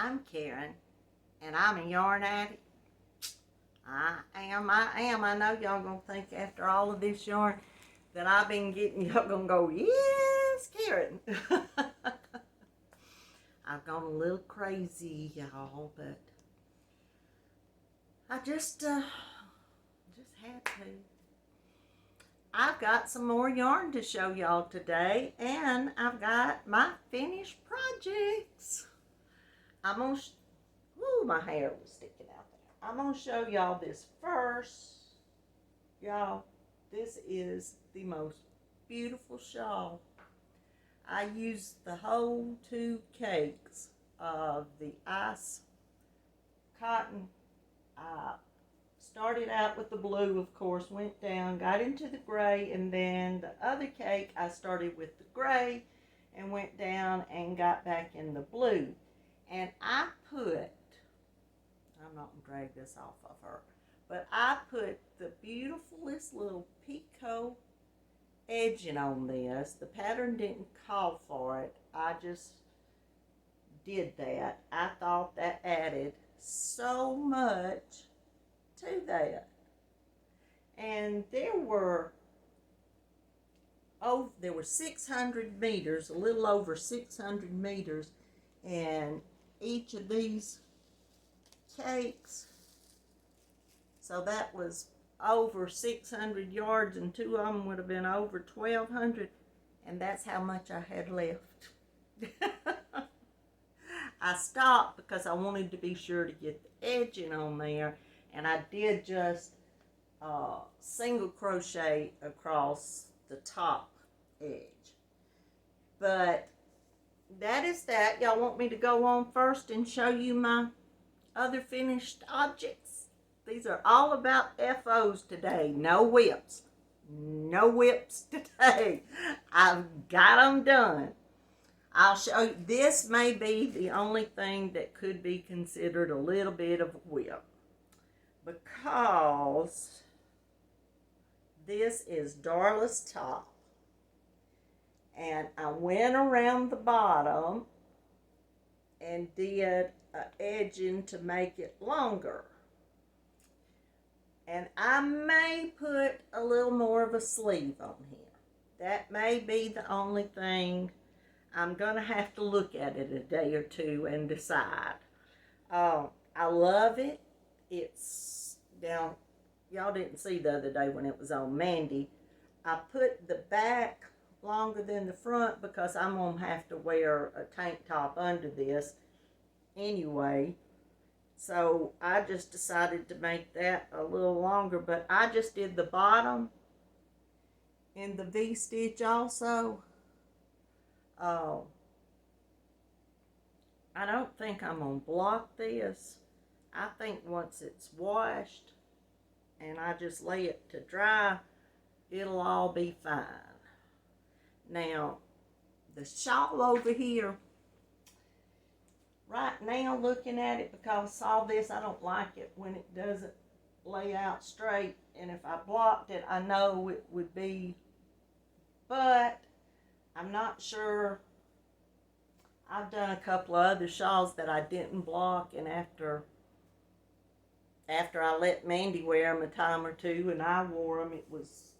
I'm Karen, and I'm a yarn addict. I am. I know y'all gonna think after all of this yarn that I've been getting, y'all gonna go, yes, Karen. I've gone a little crazy, y'all, but I just had to. I've got some more yarn to show y'all today, and I've got my finished projects. I'm gonna, my hair was sticking out there. I'm gonna show y'all this first. Y'all, this is the most beautiful shawl. I used the whole 2 cakes of the ice cotton. Started out with the blue, of course, went down, got into the gray, and then the other cake I started with the gray and went down and got back in the blue. And I put, I'm not going to drag this off of her, but I put the beautifulest little picot edging on this. The pattern didn't call for it. I just did that. I thought that added so much to that. And there were 600 meters, a little over 600 meters, and each of these cakes, so that was over 600 yards, and 2 of them would have been over 1,200, and that's how much I had left. I stopped because I wanted to be sure to get the edging on there, and I did just single crochet across the top edge. But that is that. Y'all want me to go on first and show you my other finished objects? These are all about FOs today. No whips. No whips today. I've got them done. I'll show you. This may be the only thing that could be considered a little bit of a whip, because this is Darla's top, and I went around the bottom and did an edging to make it longer, and I may put a little more of a sleeve on here. That may be the only thing. I'm gonna have to look at it a day or two and decide. I love it. It's down. Y'all didn't see the other day when it was on Mandy. I put the back longer than the front because I'm gonna have to wear a tank top under this anyway. So I just decided to make that a little longer, but I just did the bottom in the V-stitch also. I don't think I'm gonna block this. I think once it's washed and I just lay it to dry, it'll all be fine. Now, the shawl over here, right now looking at it, because all this, I don't like it when it doesn't lay out straight, and if I blocked it, I know it would be, but I'm not sure. I've done a couple of other shawls that I didn't block, and after I let Mandy wear them a time or two and I wore them, it was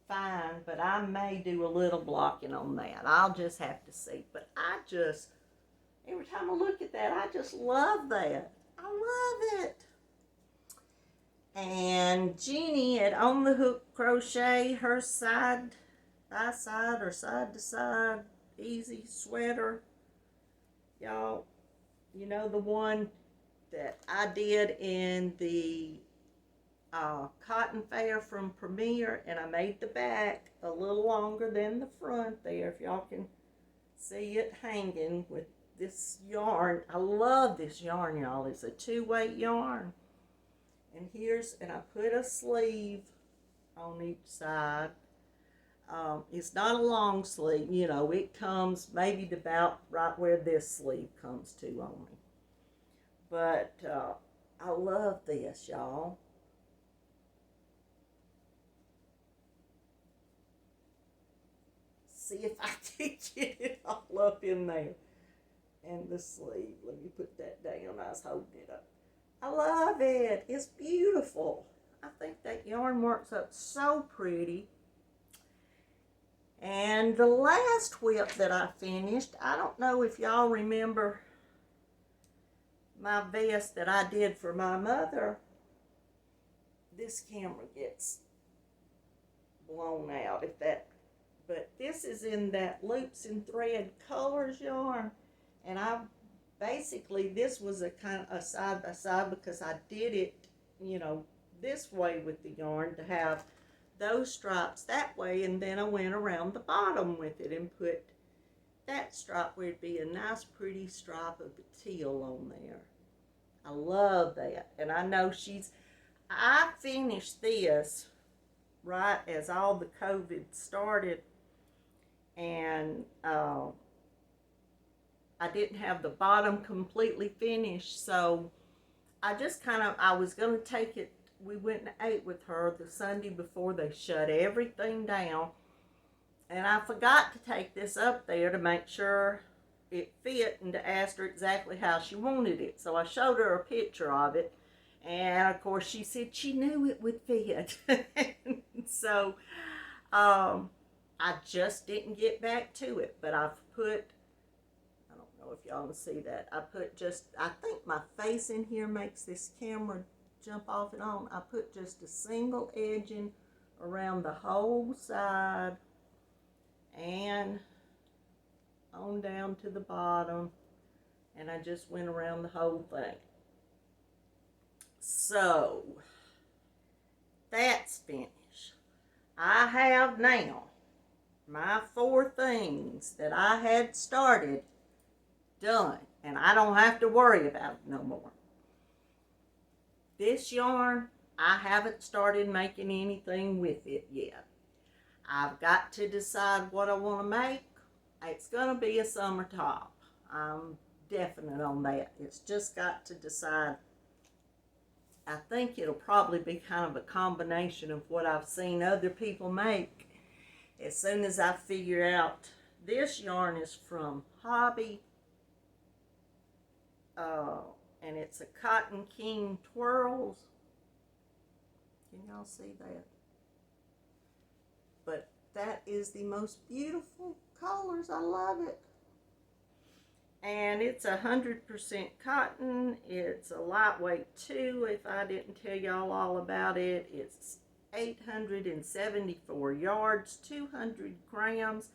fine, but I may do a little blocking on that. I'll just have to see. But every time I look at that, I just love that. I love it. And Jeannie at On the Hook Crochet, her side by side or side to side easy sweater. Y'all, you know, the one that I did in the cotton fair from Premier, and I made the back a little longer than the front there, if y'all can see it hanging with this yarn. I love this yarn, y'all. It's a 2-weight yarn. And I put a sleeve on each side. It's not a long sleeve, you know, it comes maybe to about right where this sleeve comes to on me. But I love this, y'all. See if I can get it all up in there. And the sleeve, let me put that down, I was holding it up. I love it, it's beautiful. I think that yarn works up so pretty. And the last whip that I finished, I don't know if y'all remember my vest that I did for my mother. This camera gets blown out if that, but this is in that Loops and Thread Colors yarn, and I basically, this was a kind of a side by side because I did it, you know, this way with the yarn to have those stripes that way, and then I went around the bottom with it and put that stripe where it'd be a nice pretty stripe of the teal on there. I love that. And I know I finished this right as all the COVID started, and I didn't have the bottom completely finished, so I just I was going to take it. We went and ate with her the Sunday before they shut everything down, and I forgot to take this up there to make sure it fit and to ask her exactly how she wanted it. So I showed her a picture of it, and of course she said she knew it would fit. So I just didn't get back to it, but I've put, I don't know if y'all can see that, I put I think my face in here makes this camera jump off and on. I put just a single edging around the whole side and on down to the bottom, and I just went around the whole thing. So that's finished. I have now my 4 things that I had started done, and I don't have to worry about it no more. This yarn, I haven't started making anything with it yet. I've got to decide what I want to make. It's going to be a summer top. I'm definite on that. It's just got to decide. I think it'll probably be kind of a combination of what I've seen other people make. As soon as I figure out, this yarn is from Hobbii. And it's a Cotton King Twirls. Can y'all see that? But that is the most beautiful colors. I love it. And it's 100% cotton. It's a lightweight too, if I didn't tell y'all all about it. It's 874 yards, 200 grams.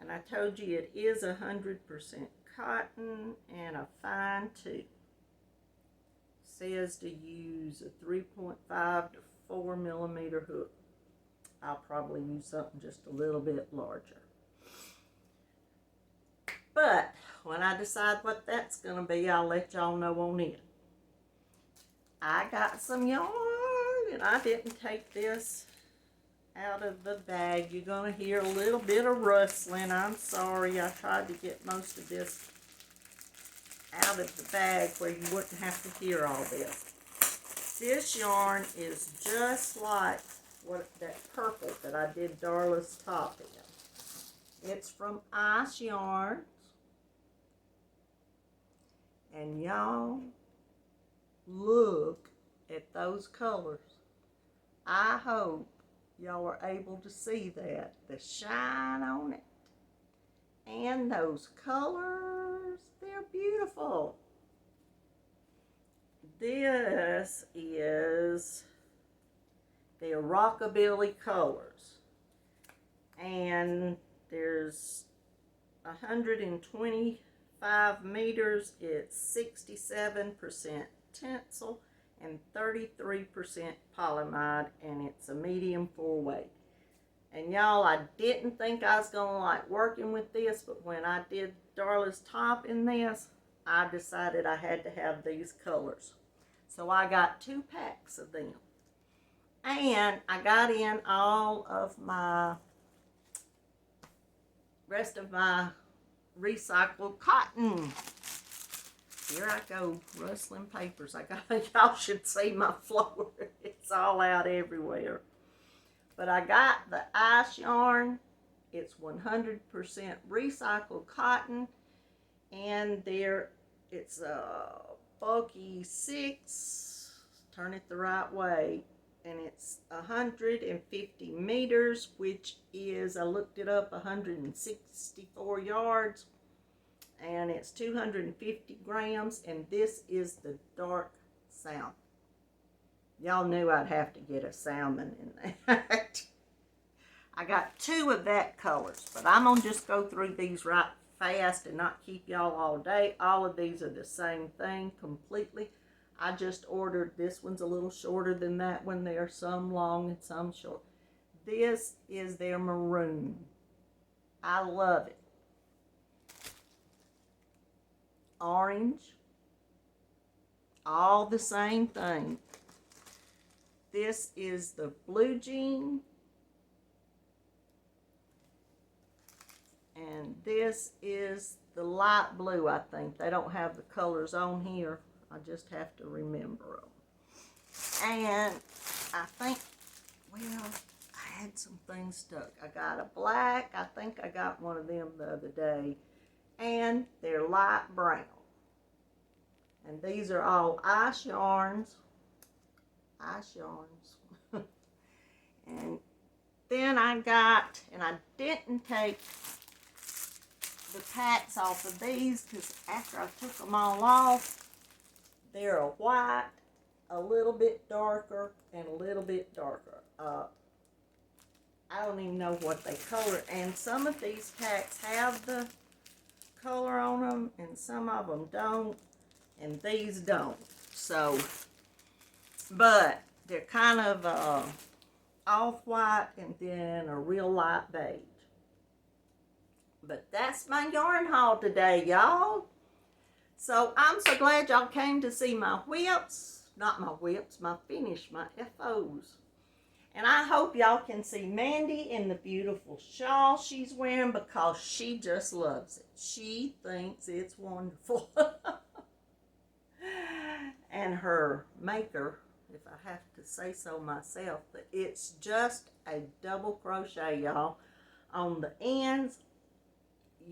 And I told you it is 100% cotton and a fine too. Says to use a 3.5 to 4 millimeter hook. I'll probably use something just a little bit larger. But when I decide what that's going to be, I'll let y'all know on it. I got some yarn, and I didn't take this out of the bag. You're going to hear a little bit of rustling. I'm sorry. I tried to get most of this out of the bag where you wouldn't have to hear all this. This yarn is just like that purple that I did Darla's top in. It's from Ice Yarns. And y'all, look at those colors. I hope y'all are able to see that. The shine on it. And those colors, they're beautiful. This is their Rockabilly colors. And there's 125 meters. It's 67% tencel and 33% polyamide, and it's a medium 4-weight. And y'all, I didn't think I was gonna like working with this, but when I did Darla's top in this, I decided I had to have these colors. So I got 2 packs of them. And I got in all of my rest of my recycled cotton. Here I go, rustling papers. Y'all should see my floor. It's all out everywhere. But I got the Ice yarn. It's 100% recycled cotton. And there, it's a bulky 6, turn it the right way, and it's 150 meters, which is, I looked it up, 164 yards, and it's 250 grams, and this is the dark salmon. Y'all knew I'd have to get a salmon in that. I got 2 of that colors, but I'm going to just go through these right fast and not keep y'all all day. All of these are the same thing completely. I just ordered, this one's a little shorter than that one. There are some long and some short. This is their maroon. I love it. Orange. All the same thing. This is the blue jean. And this is the light blue, I think. They don't have the colors on here. I just have to remember them. And I think, well, I had some things stuck. I got a black. I think I got one of them the other day. And they're light brown. And these are all ice yarns. Ice yarns. And then I got, and I didn't take the packs off of these because after I took them all off, they're a white, a little bit darker, and a little bit darker. I don't even know what they color. And some of these packs have the color on them, and some of them don't, and these don't. So, but they're kind of off-white and then a real light beige. But that's my yarn haul today, y'all. So I'm so glad y'all came to see my whips. Not my whips, my finish, my FOs. And I hope y'all can see Mandy in the beautiful shawl she's wearing because she just loves it. She thinks it's wonderful. And her maker, if I have to say so myself, but it's just a double crochet, y'all. On the ends,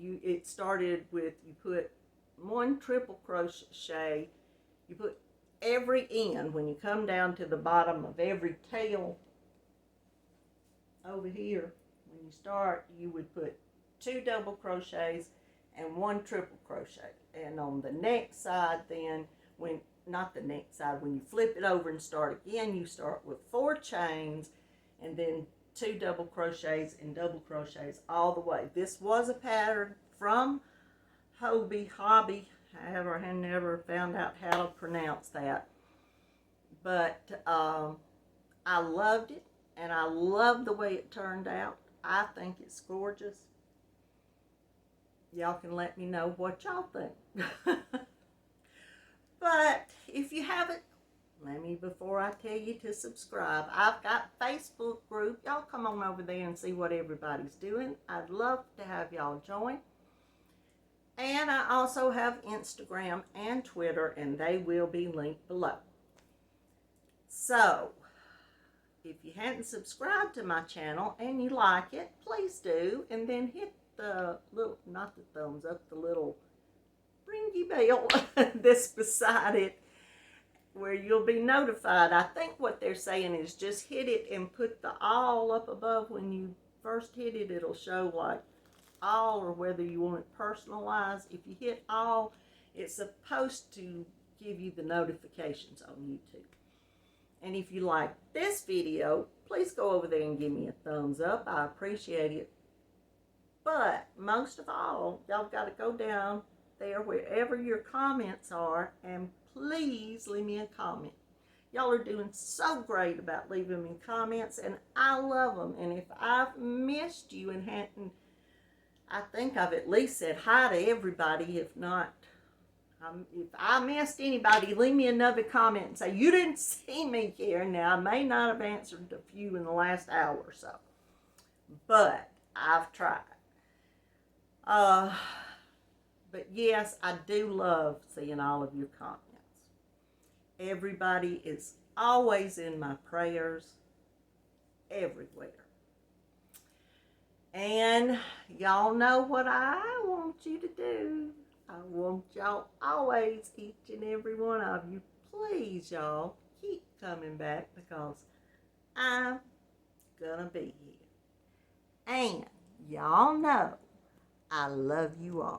it started with, you put 1 triple crochet, you put every end, when you come down to the bottom of every tail over here, when you start, you would put 2 double crochets and 1 triple crochet. And on the next side then, not the next side, when you flip it over and start again, you start with 4 chains and then 2 double crochets and double crochets all the way. This was a pattern from Hobbii, however, I never found out how to pronounce that. But I loved it, and I love the way it turned out. I think it's gorgeous. Y'all can let me know what y'all think. But if you haven't, before I tell you to subscribe, I've got a Facebook group. Y'all come on over there and see what everybody's doing. I'd love to have y'all join. And I also have Instagram and Twitter, and they will be linked below. So, if you hadn't subscribed to my channel and you like it, please do. And then hit the little, not the thumbs up, the little ringy bell that's beside it, where you'll be notified. I think what they're saying is just hit it and put the all up above. When you first hit it, it'll show like all, or whether you want it personalized. If you hit all, it's supposed to give you the notifications on YouTube. And if you like this video, please go over there and give me a thumbs up. I appreciate it. But most of all, y'all got to go down there wherever your comments are, and please leave me a comment. Y'all are doing so great about leaving me comments, and I love them. And if I've missed you and hadn't, I think I've at least said hi to everybody. If not, if I missed anybody, leave me another comment and say, you didn't see me, Karen. Now, I may not have answered a few in the last hour or so, but I've tried. But yes, I do love seeing all of your comments. Everybody is always in my prayers, everywhere. And y'all know what I want you to do. I want y'all always, each and every one of you, please, y'all, keep coming back because I'm gonna be here. And y'all know I love you all.